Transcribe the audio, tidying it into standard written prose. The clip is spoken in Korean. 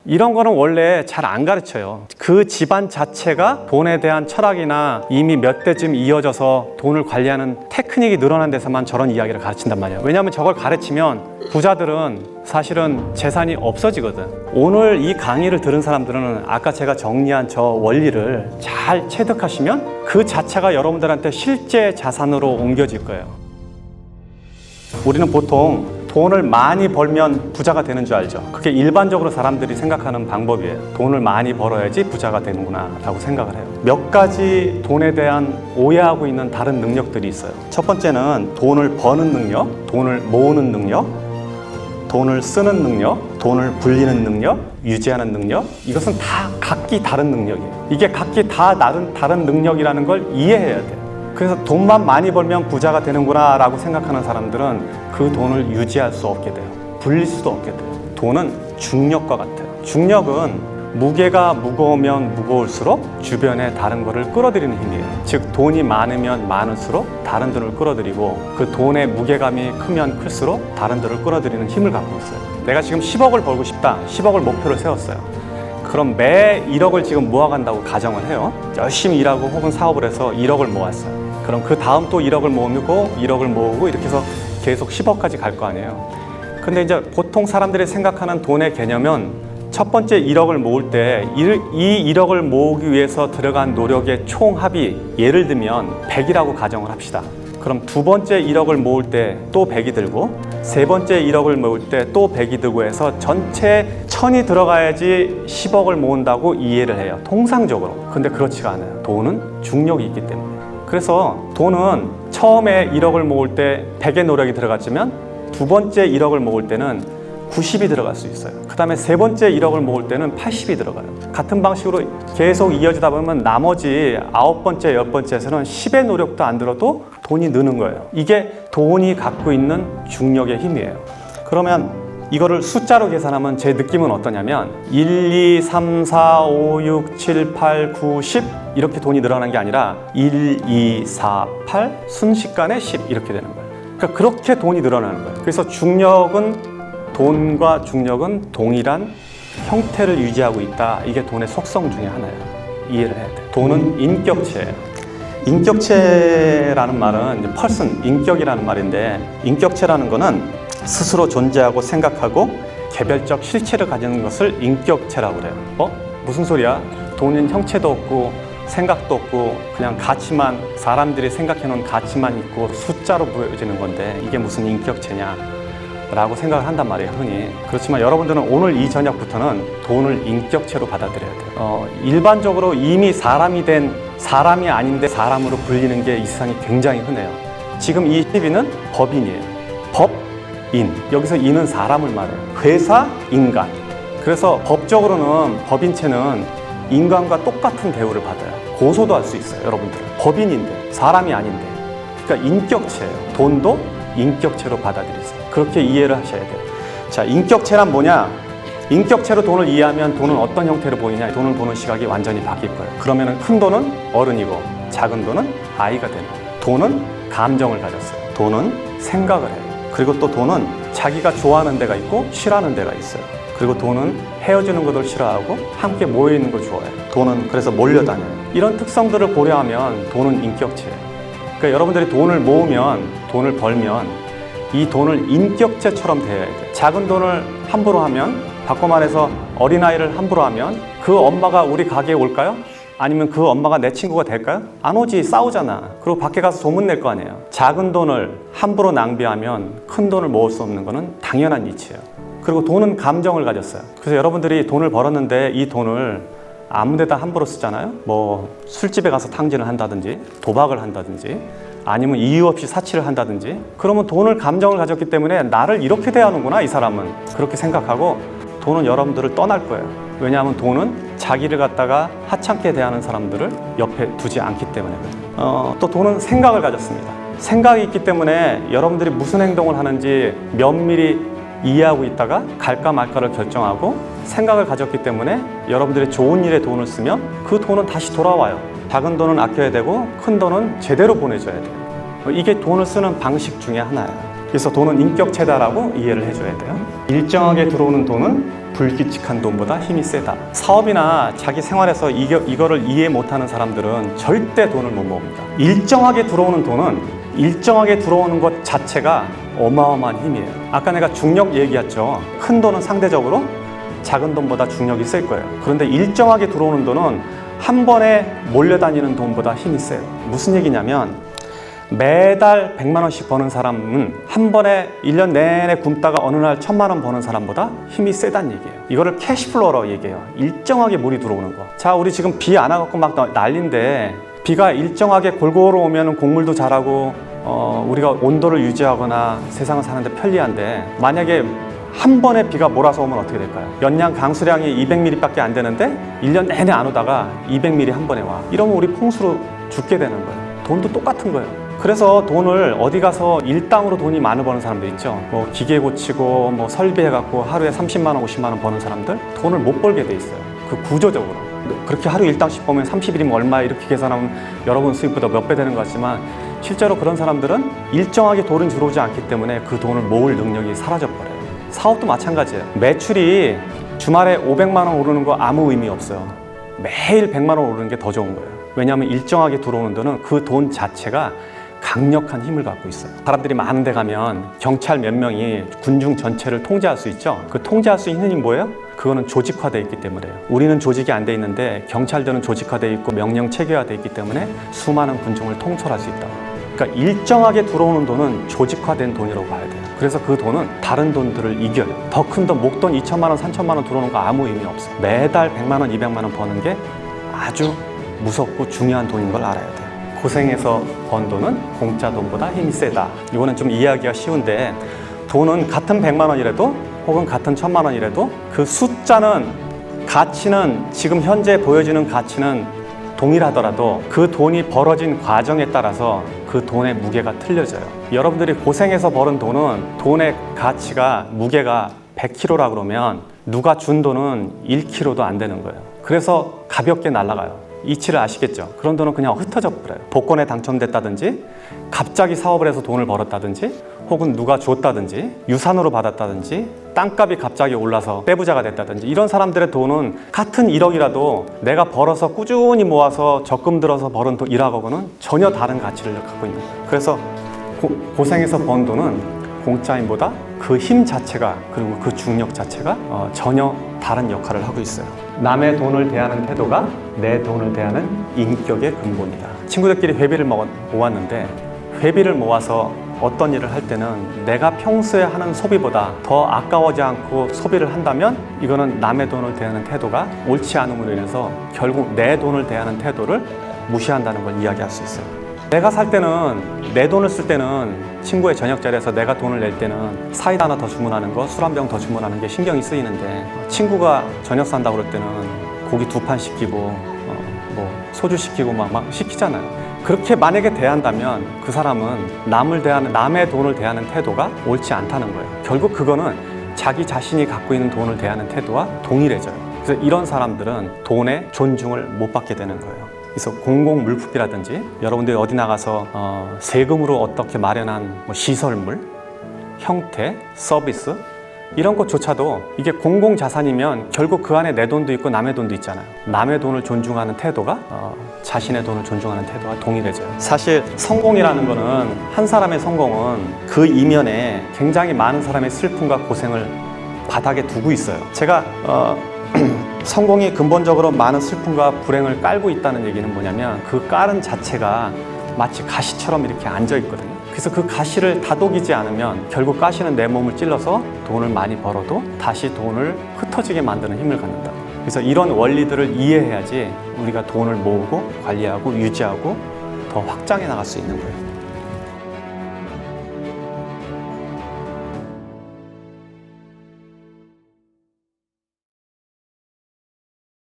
이런 거는 원래 잘 안 가르쳐요. 그 집안 자체가 돈에 대한 철학이나 이미 몇 대쯤 이어져서 돈을 관리하는 테크닉이 늘어난 데서만 저런 이야기를 가르친단 말이에요. 왜냐하면 저걸 가르치면 부자들은 사실은 재산이 없어지거든. 오늘 이 강의를 들은 사람들은 아까 제가 정리한 저 원리를 잘 체득하시면 그 자체가 여러분들한테 실제 자산으로 옮겨질 거예요. 우리는 보통 돈을 많이 벌면 부자가 되는 줄 알죠. 그게 일반적으로 사람들이 생각하는 방법이에요. 돈을 많이 벌어야지 부자가 되는구나 라고 생각을 해요. 몇 가지 돈에 대한 오해하고 있는 다른 능력들이 있어요. 첫 번째는 돈을 버는 능력, 돈을 모으는 능력, 돈을 쓰는 능력, 돈을 불리는 능력, 유지하는 능력. 이것은 다 각기 다른 능력이에요. 이게 각기 다 다른 능력이라는 걸 이해해야 돼요. 그래서 돈만 많이 벌면 부자가 되는구나 라고 생각하는 사람들은 그 돈을 유지할 수 없게 돼요. 불릴 수도 없게 돼요. 돈은 중력과 같아요. 중력은 무게가 무거우면 무거울수록 주변에 다른 거를 끌어들이는 힘이에요. 즉 돈이 많으면 많을수록 다른 돈을 끌어들이고 그 돈의 무게감이 크면 클수록 다른 돈을 끌어들이는 힘을 갖고 있어요. 내가 지금 10억을 벌고 싶다. 10억을 목표로 세웠어요. 그럼 매 1억을 지금 모아간다고 가정을 해요. 열심히 일하고 혹은 사업을 해서 1억을 모았어요. 그럼 그 다음 또 1억을 모으고 1억을 모으고 이렇게 해서 계속 10억까지 갈 거 아니에요. 근데 이제 보통 사람들이 생각하는 돈의 개념은 첫 번째 1억을 모을 때 이 1억을 모으기 위해서 들어간 노력의 총합이 예를 들면 100이라고 가정을 합시다. 그럼 두 번째 1억을 모을 때 또 100이 들고 세 번째 1억을 모을 때 또 100이 들고 해서 전체 1000이 들어가야지 10억을 모은다고 이해를 해요. 통상적으로. 근데 그렇지가 않아요. 돈은 중력이 있기 때문에. 그래서 돈은 처음에 1억을 모을 때 100의 노력이 들어갔지만 두 번째 1억을 모을 때는 90이 들어갈 수 있어요. 그 다음에 세 번째 1억을 모을 때는 80이 들어가요. 같은 방식으로 계속 이어지다 보면 나머지 9번째, 10번째에서는 10의 노력도 안 들어도 돈이 느는 거예요. 이게 돈이 갖고 있는 중력의 힘이에요. 그러면 이거를 숫자로 계산하면 제 느낌은 어떠냐면 1, 2, 3, 4, 5, 6, 7, 8, 9, 10 이렇게 돈이 늘어나는 게 아니라 1, 2, 4, 8 순식간에 10 이렇게 되는 거예요. 그러니까 그렇게 돈이 늘어나는 거예요. 그래서 돈과 중력은 동일한 형태를 유지하고 있다. 이게 돈의 속성 중에 하나예요. 이해를 해야 돼요. 돈은 인격체예요. 인격체라는 말은 이제 person, 인격이라는 말인데 인격체라는 거는 스스로 존재하고 생각하고 개별적 실체를 가지는 것을 인격체라고 그래요. 무슨 소리야? 돈은 형체도 없고 생각도 없고 그냥 가치만 사람들이 생각해놓은 가치만 있고 숫자로 보여지는 건데 이게 무슨 인격체냐? 라고 생각을 한단 말이에요, 흔히. 그렇지만 여러분들은 오늘 이 저녁부터는 돈을 인격체로 받아들여야 돼요. 일반적으로 이미 사람이 된 사람이 아닌데 사람으로 불리는 게 이 세상에 굉장히 흔해요. 지금 이 12는 법인이에요. 법인. 여기서 인은 사람을 말해요. 회사, 인간. 그래서 법적으로는 법인체는 인간과 똑같은 대우를 받아요. 고소도 할 수 있어요, 여러분들. 법인인데, 사람이 아닌데. 그러니까 인격체예요. 돈도 인격체로 받아들이세요. 그렇게 이해를 하셔야 돼요. 자, 인격체란 뭐냐? 인격체로 돈을 이해하면 돈은 어떤 형태로 보이냐? 돈을 보는 시각이 완전히 바뀔 거예요. 그러면 큰 돈은 어른이고 작은 돈은 아이가 되는 거예요. 돈은 감정을 가졌어요. 돈은 생각을 해요. 그리고 또 돈은 자기가 좋아하는 데가 있고 싫어하는 데가 있어요. 그리고 돈은 헤어지는 것을 싫어하고 함께 모여있는 걸 좋아해요. 돈은 그래서 몰려다녀요. 이런 특성들을 고려하면 돈은 인격체예요. 그러니까 여러분들이 돈을 모으면, 돈을 벌면 이 돈을 인격체처럼 대해야 돼요. 작은 돈을 함부로 하면, 바꿔 말해서 어린아이를 함부로 하면 그 엄마가 우리 가게에 올까요? 아니면 그 엄마가 내 친구가 될까요? 안 오지, 싸우잖아. 그리고 밖에 가서 소문 낼 거 아니에요. 작은 돈을 함부로 낭비하면 큰 돈을 모을 수 없는 거는 당연한 이치예요. 그리고 돈은 감정을 가졌어요. 그래서 여러분들이 돈을 벌었는데 이 돈을 아무 데다 함부로 쓰잖아요. 뭐 술집에 가서 탕진을 한다든지 도박을 한다든지 아니면 이유 없이 사치를 한다든지 그러면 돈을 감정을 가졌기 때문에 나를 이렇게 대하는구나 이 사람은 그렇게 생각하고 돈은 여러분들을 떠날 거예요. 왜냐하면 돈은 자기를 갖다가 하찮게 대하는 사람들을 옆에 두지 않기 때문에 또 돈은 생각을 가졌습니다. 생각이 있기 때문에 여러분들이 무슨 행동을 하는지 면밀히 이해하고 있다가 갈까 말까를 결정하고 생각을 가졌기 때문에 여러분들이 좋은 일에 돈을 쓰면 그 돈은 다시 돌아와요. 작은 돈은 아껴야 되고 큰 돈은 제대로 보내줘야 돼요. 이게 돈을 쓰는 방식 중에 하나예요. 그래서 돈은 인격체다라고 이해를 해줘야 돼요. 일정하게 들어오는 돈은 불규칙한 돈보다 힘이 세다. 사업이나 자기 생활에서 이거를 이해 못하는 사람들은 절대 돈을 못 모읍니다. 일정하게 들어오는 돈은 일정하게 들어오는 것 자체가 어마어마한 힘이에요. 아까 내가 중력 얘기했죠. 큰 돈은 상대적으로 작은 돈보다 중력이 셀 거예요. 그런데 일정하게 들어오는 돈은 한 번에 몰려다니는 돈보다 힘이 세요. 무슨 얘기냐면 매달 100만 원씩 버는 사람은 한 번에 1년 내내 굶다가 어느 날 1000만 원 버는 사람보다 힘이 세다는 얘기예요. 이거를 캐시플로우라고 얘기해요. 일정하게 물이 들어오는 거. 자, 우리 지금 비 안 와갖고 막 난리인데 비가 일정하게 골고루 오면 곡물도 자라고 우리가 온도를 유지하거나 세상을 사는데 편리한데, 만약에 한 번에 비가 몰아서 오면 어떻게 될까요? 연량 강수량이 200mm밖에 안 되는데 1년 내내 안 오다가 200mm 한 번에 와. 이러면 우리 풍수로 죽게 되는 거예요. 돈도 똑같은 거예요. 그래서 돈을 어디 가서 일당으로 돈이 많이 버는 사람들 있죠. 뭐 기계 고치고 뭐 설비해갖고 하루에 30만 원, 50만 원 버는 사람들 돈을 못 벌게 돼 있어요. 그 구조적으로. 그렇게 하루 일당씩 보면 30일이면 얼마 이렇게 계산하면 여러분 수입보다 몇 배 되는 것 같지만 실제로 그런 사람들은 일정하게 돈이 들어오지 않기 때문에 그 돈을 모을 능력이 사라져버려요. 사업도 마찬가지예요. 매출이 주말에 500만 원 오르는 거 아무 의미 없어요. 매일 100만 원 오르는 게 더 좋은 거예요. 왜냐하면 일정하게 들어오는 돈은 그 돈 자체가 강력한 힘을 갖고 있어요. 사람들이 많은 데 가면 경찰 몇 명이 군중 전체를 통제할 수 있죠. 그 통제할 수 있는 힘이 뭐예요? 그거는 조직화되어 있기 때문에요. 우리는 조직이 안 돼 있는데 경찰들은 조직화되어 있고 명령 체계화되어 있기 때문에 수많은 군중을 통솔할 수 있다. 그러니까 일정하게 들어오는 돈은 조직화된 돈이라고 봐야 돼요. 그래서 그 돈은 다른 돈들을 이겨요. 더 큰 돈, 목돈 2천만 원, 3천만 원 들어오는 거 아무 의미 없어요. 매달 100만 원, 200만 원 버는 게 아주 무섭고 중요한 돈인 걸 알아야 돼요. 고생해서 번 돈은 공짜 돈보다 힘이 세다. 이거는 좀 이해하기가 쉬운데, 돈은 같은 100만 원이라도 혹은 같은 1000만 원이라도 그 숫자는, 가치는, 지금 현재 보여지는 가치는 동일하더라도 그 돈이 벌어진 과정에 따라서 그 돈의 무게가 틀려져요. 여러분들이 고생해서 버는 돈은 돈의 가치가, 무게가 100kg라 그러면 누가 준 돈은 1kg도 안 되는 거예요. 그래서 가볍게 날아가요. 이치를 아시겠죠? 그런 돈은 그냥 흩어져 버려요. 복권에 당첨됐다든지, 갑자기 사업을 해서 돈을 벌었다든지, 혹은 누가 줬다든지, 유산으로 받았다든지, 땅값이 갑자기 올라서 떼부자가 됐다든지, 이런 사람들의 돈은 같은 1억이라도 내가 벌어서 꾸준히 모아서 적금 들어서 벌은 돈 1억하고는 전혀 다른 가치를 갖고 있는 거예요. 그래서 고생해서 번 돈은 공짜임보다 그 힘 자체가, 그리고 그 중력 자체가 전혀 다른 역할을 하고 있어요. 남의 돈을 대하는 태도가 내 돈을 대하는 인격의 근본이다. 친구들끼리 회비를 모았는데, 회비를 모아서 어떤 일을 할 때는 내가 평소에 하는 소비보다 더 아까워지 않고 소비를 한다면 이거는 남의 돈을 대하는 태도가 옳지 않음으로 인해서 결국 내 돈을 대하는 태도를 무시한다는 걸 이야기할 수 있어요. 내가 살 때는, 내 돈을 쓸 때는, 친구의 저녁 자리에서 내가 돈을 낼 때는 사이다 하나 더 주문하는 거, 술 한 병 더 주문하는 게 신경이 쓰이는데, 친구가 저녁 산다고 그럴 때는 고기 2판 시키고 뭐 소주 시키고 막 시키잖아요. 그렇게 만약에 대한다면 그 사람은 남의 돈을 대하는 태도가 옳지 않다는 거예요. 결국 그거는 자기 자신이 갖고 있는 돈을 대하는 태도와 동일해져요. 그래서 이런 사람들은 돈의 존중을 못 받게 되는 거예요. 그래서 공공물품이라든지, 여러분들이 어디 나가서 세금으로 어떻게 마련한 뭐 시설물, 형태, 서비스, 이런 것조차도 이게 공공자산이면 결국 그 안에 내 돈도 있고 남의 돈도 있잖아요. 남의 돈을 존중하는 태도가 자신의 돈을 존중하는 태도와 동일해져요. 사실 성공이라는 거는, 한 사람의 성공은 그 이면에 굉장히 많은 사람의 슬픔과 고생을 바닥에 두고 있어요. 제가 성공이 근본적으로 많은 슬픔과 불행을 깔고 있다는 얘기는 뭐냐면, 그 깔은 자체가 마치 가시처럼 이렇게 앉아 있거든요. 그래서 그 가시를 다독이지 않으면 결국 가시는 내 몸을 찔러서 돈을 많이 벌어도 다시 돈을 흩어지게 만드는 힘을 갖는다. 그래서 이런 원리들을 이해해야지 우리가 돈을 모으고 관리하고 유지하고 더 확장해 나갈 수 있는 거예요.